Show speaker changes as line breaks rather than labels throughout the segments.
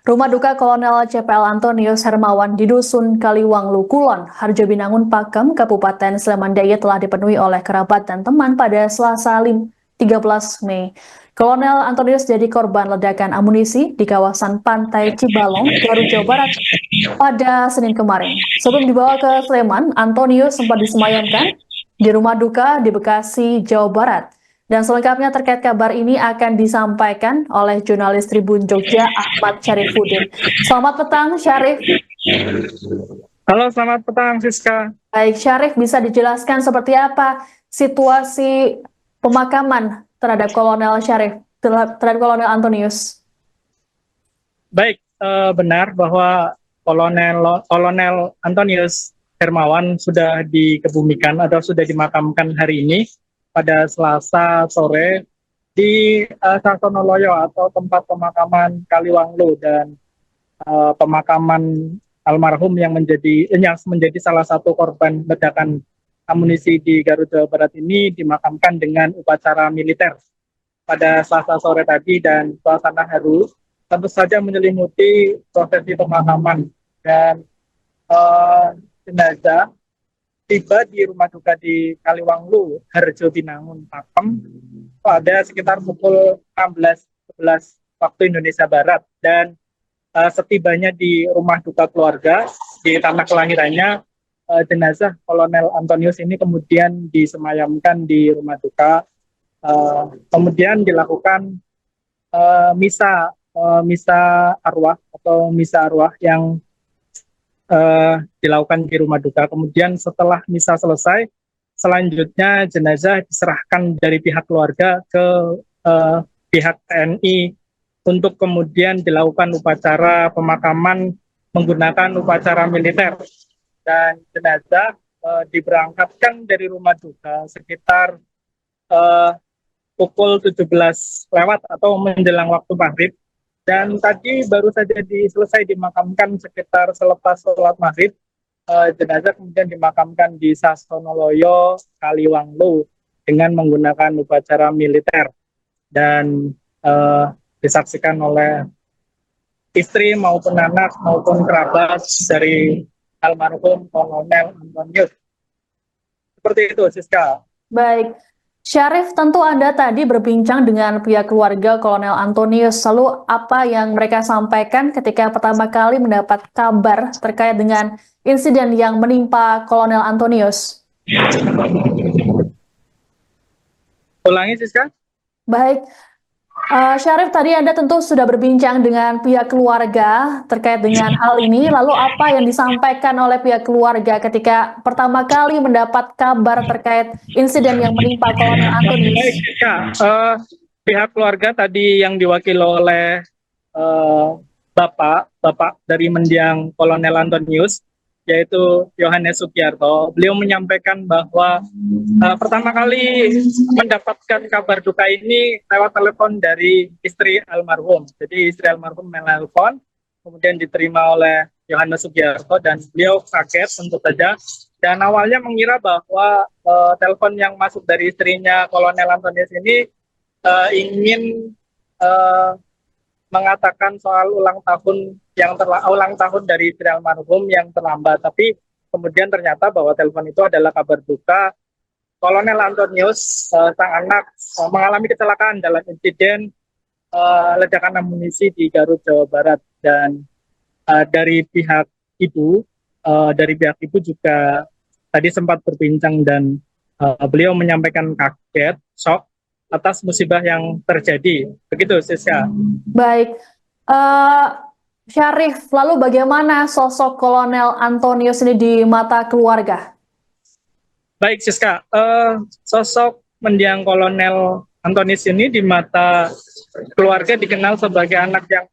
Rumah duka Kolonel CPL Antonius Hermawan di Dusun Kaliwanglu, Kulon, Harjobinangun, Pakem, Kabupaten Sleman Jaya telah dipenuhi oleh kerabat dan teman pada Selasa 13 Mei. Kolonel Antonius jadi korban ledakan amunisi di kawasan Pantai Cibalong, Garut, Jawa Barat pada Senin kemarin. Sebelum dibawa ke Sleman, Antonius sempat disemayamkan di rumah duka di Bekasi, Jawa Barat. Dan selengkapnya terkait kabar ini akan disampaikan oleh jurnalis Tribun Jogja Ahmad Syarifuddin. Selamat petang, Syarif.
Halo, selamat petang, Siska.
Baik, Syarif, bisa dijelaskan seperti apa situasi pemakaman terhadap Kolonel Syarif, terhadap Kolonel Antonius?
Baik, benar bahwa Kolonel Antonius Hermawan sudah dikebumikan atau sudah dimakamkan hari ini pada Selasa sore di Sasonoloyo atau tempat pemakaman Kaliwanglu, dan pemakaman almarhum yang menjadi salah satu korban ledakan amunisi di Garut, Jawa Barat ini dimakamkan dengan upacara militer pada Selasa sore tadi, dan suasana haru tentu saja menyelimuti prosesi pemakaman. Dan jenazah tiba di rumah duka di Kaliwanglu, Harjobinangun, Pakem pada sekitar pukul 16.11 waktu Indonesia Barat. Dan setibanya di rumah duka keluarga di tanah kelahirannya, jenazah Kolonel Antonius ini kemudian disemayamkan di rumah duka. Kemudian dilakukan misa arwah atau misa arwah yang dilakukan di rumah duka. Kemudian setelah misa selesai, selanjutnya jenazah diserahkan dari pihak keluarga ke pihak TNI untuk kemudian dilakukan upacara pemakaman menggunakan upacara militer. Dan jenazah diberangkatkan dari rumah duka sekitar pukul 17 lewat atau menjelang waktu maghrib. Dan tadi baru saja selesai dimakamkan sekitar selepas sholat maghrib. Jenazah kemudian dimakamkan di Sasonoloyo, Kaliwanglu dengan menggunakan upacara militer. Dan disaksikan oleh istri maupun anak maupun kerabat dari almarhum Kolonel Antonius. Seperti itu, Siska.
Baik, Syarif, tentu Anda tadi berbincang dengan pihak keluarga Kolonel Antonius. Lalu apa yang mereka sampaikan ketika pertama kali mendapat kabar terkait dengan insiden yang menimpa Kolonel Antonius?
Ulangi, Siska.
Baik, Syarif, tadi Anda tentu sudah berbincang dengan pihak keluarga terkait dengan hal ini. Lalu apa yang disampaikan oleh pihak keluarga ketika pertama kali mendapat kabar terkait insiden yang menimpa Kolonel Antonius?
Baik, ya, pihak keluarga tadi yang diwakili oleh Bapak dari mendiang Kolonel Antonius, yaitu Yohanes Sugiarto. Beliau menyampaikan bahwa pertama kali mendapatkan kabar duka ini lewat telepon dari istri almarhum. Jadi istri almarhum menelpon, kemudian diterima oleh Yohanes Sugiarto, dan beliau kaget tentu saja. Dan awalnya mengira bahwa telepon yang masuk dari istrinya Kolonel Antonius ini ingin mengatakan soal ulang tahun dari istri almarhum yang terlambat. Tapi kemudian ternyata bahwa telepon itu adalah kabar duka Kolonel Antonius, sang anak, mengalami kecelakaan dalam insiden ledakan amunisi di Garut, Jawa Barat. Dan dari pihak ibu juga tadi sempat berbincang, dan beliau menyampaikan kaget, shock atas musibah yang terjadi. Begitu, Siska.
Baik, Syarif, lalu bagaimana sosok Kolonel Antonius ini di mata keluarga?
Baik, Siska, sosok mendiang Kolonel Antonius ini di mata keluarga dikenal sebagai anak yang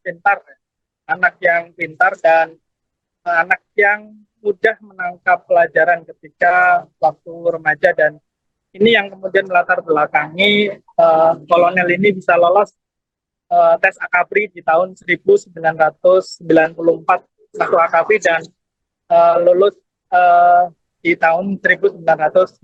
pintar dan anak yang mudah menangkap pelajaran ketika waktu remaja. Dan ini yang kemudian melatar belakangi Kolonel ini bisa lolos tes AKAPRI di tahun 1994, satu AKAPRI, dan lulus di tahun 1997.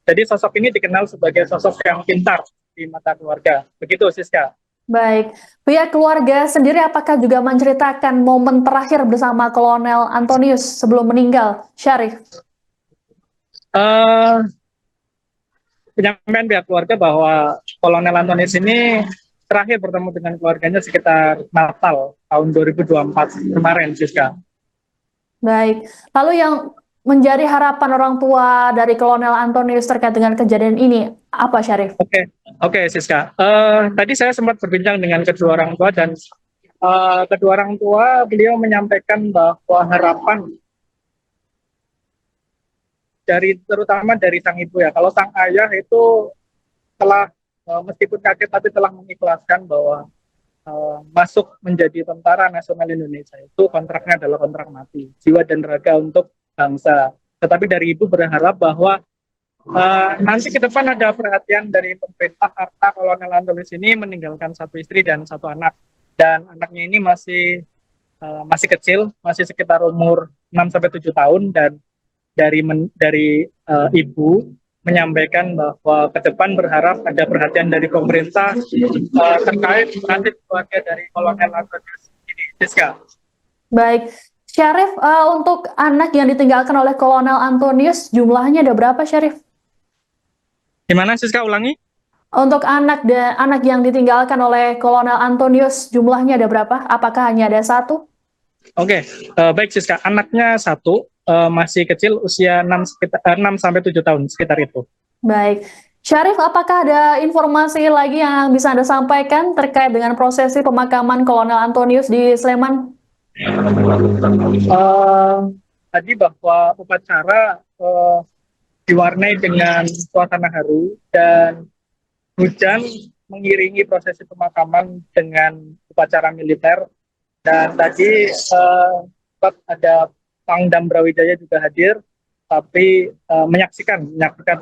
Jadi sosok ini dikenal sebagai sosok yang pintar di mata keluarga. Begitu, Siska.
Baik, pihak keluarga sendiri apakah juga menceritakan momen terakhir bersama Kolonel Antonius sebelum meninggal, Syarif?
Eh, Penyampaian pihak keluarga bahwa Kolonel Antonius ini terakhir bertemu dengan keluarganya sekitar Natal tahun 2024 kemarin, Siska.
Baik, lalu yang menjadi harapan orang tua dari Kolonel Antonius terkait dengan kejadian ini, apa Syarif?
Oke, Siska. Tadi saya sempat berbincang dengan kedua orang tua dan kedua orang tua beliau menyampaikan bahwa harapan terutama dari sang ibu ya. Kalau sang ayah itu telah meskipun kaget tapi telah mengikhlaskan bahwa masuk menjadi tentara nasional Indonesia itu kontraknya adalah kontrak mati, jiwa dan raga untuk bangsa. Tetapi dari ibu berharap bahwa nanti ke depan ada perhatian dari pemerintah karena Kolonel Antonius ini meninggalkan satu istri dan satu anak, dan anaknya ini masih kecil, masih sekitar umur 6-7 tahun, dan dari ibu menyampaikan bahwa ke depan berharap ada perhatian dari pemerintah terkait nanti keluarga dari Kolonel Antonius ini, Siska.
Baik, Syarif, untuk anak yang ditinggalkan oleh Kolonel Antonius, jumlahnya ada berapa, Syarif?
Gimana, Siska, ulangi?
Untuk anak yang ditinggalkan oleh Kolonel Antonius, jumlahnya ada berapa? Apakah hanya ada satu?
Oke, baik Siska, anaknya satu, masih kecil, usia 6-7 tahun, sekitar itu.
Baik, Syarif, apakah ada informasi lagi yang bisa Anda sampaikan terkait dengan prosesi pemakaman Kolonel Antonius di Sleman?
Tadi bahwa upacara diwarnai dengan suasana haru dan hujan mengiringi prosesi pemakaman dengan upacara militer, dan tadi ada Pangdam Brawijaya juga hadir tapi menyaksikan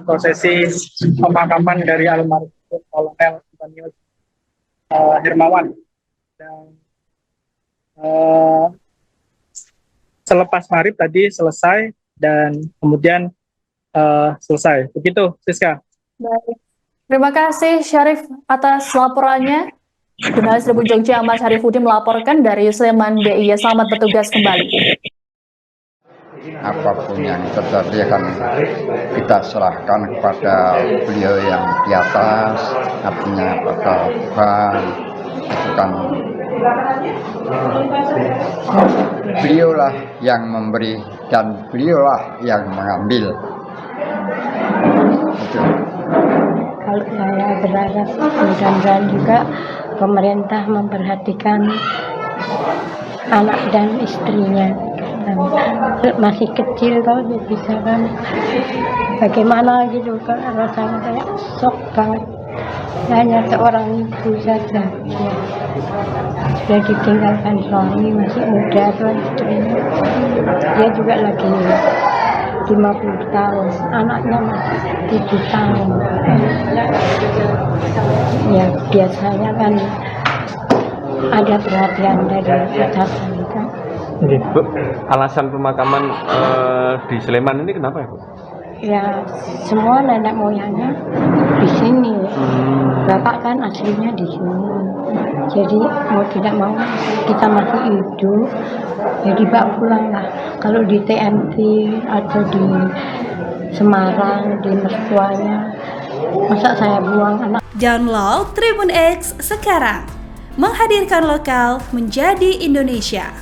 prosesi pemakaman dari almarhum Kolonel Antonius Hermawan. Dan selepas maghrib tadi selesai dan kemudian selesai. Begitu, Siska.
Baik. Terima kasih Syarif atas laporannya. Jurnalis Tribun Jogja Ahmad Syarifuddin melaporkan dari Sleman DIY. Selamat bertugas kembali.
Apapun yang terjadi akan kita serahkan kepada beliau yang di atas, artinya pada Tuhan. Itu kan beliaulah yang memberi dan beliaulah yang mengambil. Itu.
Kalau saya berharap mudah-mudahan juga pemerintah memperhatikan anak dan istrinya. Masih kecil kalau dia bisa kan bagaimana gitu kan, rasanya kayak shock banget. Hanya seorang ibu saja ya. Sudah ditinggalkan suami, masih muda tuh istrinya, dia juga lagi 50 tahun, anaknya masih 7 tahun. Ya biasanya kan ada perhatian dari atasan kan.
Bu, alasan pemakaman di Sleman ini kenapa ya, Bu?
Ya semua nenek moyangnya di sini. Bapak kan aslinya di sini. Jadi mau tidak mau kita masih hidup, jadi bawa pulang lah. Kalau di TMP atau di Semarang, di mertuanya, masa saya buang anak.
Download Tribun X sekarang, menghadirkan lokal menjadi Indonesia.